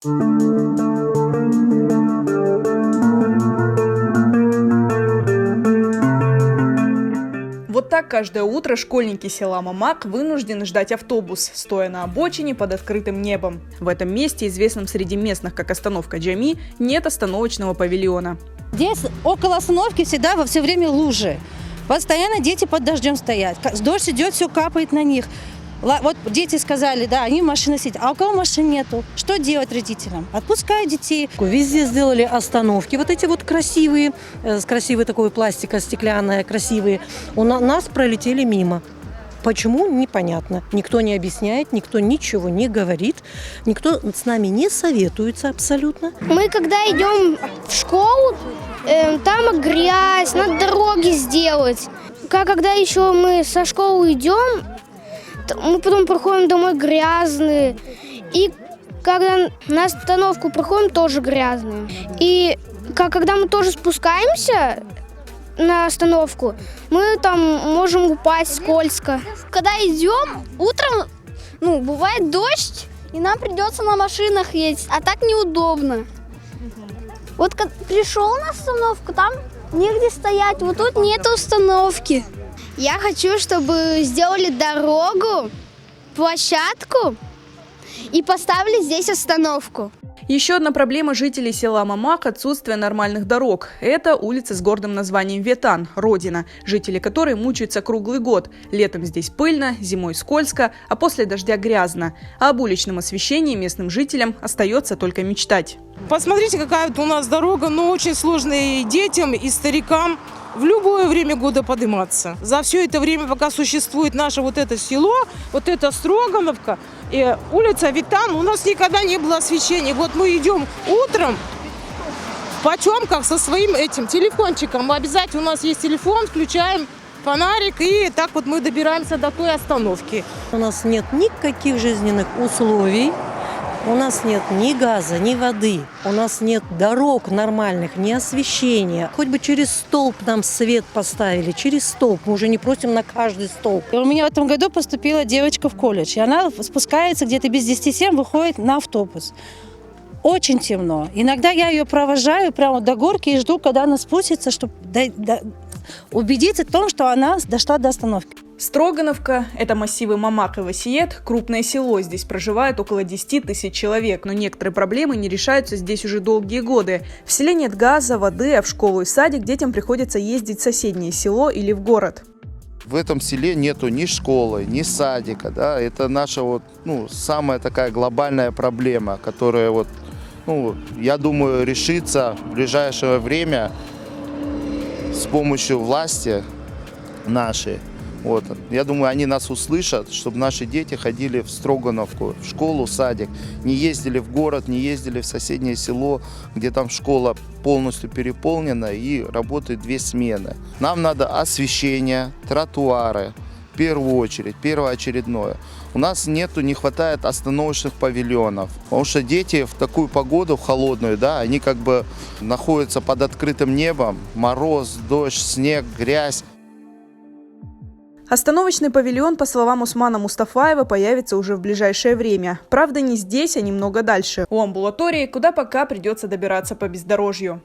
Вот так каждое утро школьники села Мамак вынуждены ждать автобус, стоя на обочине под открытым небом. В этом месте, известном среди местных как остановка Джами, нет остановочного павильона. Здесь около остановки всегда все время лужи. Постоянно дети под дождем стоят. Дождь идет, все капает на них. Вот дети сказали, да, они в машине сидят, а у кого машин нету? Что делать родителям? Отпускают детей. Везде сделали остановки, вот эти вот красивые, с красивой такой пластика, стеклянная, красивые. У нас пролетели мимо. Почему? Непонятно. Никто не объясняет, никто ничего не говорит, никто с нами не советуется абсолютно. Мы когда идем в школу, там грязь, надо дороги сделать. Когда еще мы со школы идем, мы потом приходим домой грязные. И когда на остановку приходим, тоже грязные. И когда мы тоже спускаемся на остановку, мы там можем упасть скользко. Когда идем, утром, бывает дождь, и нам придется на машинах ездить, а так неудобно. Вот когда пришел на остановку, там негде стоять, вот тут нет установки. Я хочу, чтобы сделали дорогу, площадку и поставили здесь остановку. Еще одна проблема жителей села Мамак – отсутствие нормальных дорог. Это улица с гордым названием Ветан – родина, жители которой мучаются круглый год. Летом здесь пыльно, зимой скользко, а после дождя грязно. А об уличном освещении местным жителям остается только мечтать. Посмотрите, какая вот у нас дорога, но очень сложная и детям, и старикам. В любое время года подниматься. За все это время, пока существует наше вот это село, вот это Строгановка и улица Ветан, у нас никогда не было освещения. Вот мы идем утром в потемках со своим этим телефончиком. Мы обязательно, у нас есть телефон, включаем фонарик, и так вот мы добираемся до той остановки. У нас нет никаких жизненных условий. У нас нет ни газа, ни воды, у нас нет дорог нормальных, ни освещения. Хоть бы через столб нам свет поставили, через столб. Мы уже не просим на каждый столб. У меня в этом году поступила девочка в колледж, и она спускается где-то без 10-7, выходит на автобус. Очень темно. Иногда я ее провожаю прямо до горки и жду, когда она спустится, чтобы убедиться в том, что она дошла до остановки. Строгановка – это массивы Мамак и Васиет, крупное село. Здесь проживает около 10 тысяч человек, но некоторые проблемы не решаются здесь уже долгие годы. В селе нет газа, воды, а в школу и садик детям приходится ездить в соседнее село или в город. В этом селе нету ни школы, ни садика. Да? Это наша самая такая глобальная проблема, которая, я думаю, решится в ближайшее время с помощью власти нашей. Я думаю, они нас услышат, чтобы наши дети ходили в Строгановку, в школу, в садик, не ездили в город, не ездили в соседнее село, где там школа полностью переполнена и работают 2 смены. Нам надо освещение, тротуары, в первую очередь, первоочередное. У нас не хватает остановочных павильонов, потому что дети в такую погоду, в холодную, они как бы находятся под открытым небом, мороз, дождь, снег, грязь. Остановочный павильон, по словам Усмана Мустафаева, появится уже в ближайшее время. Правда, не здесь, а немного дальше, у амбулатории, куда пока придется добираться по бездорожью.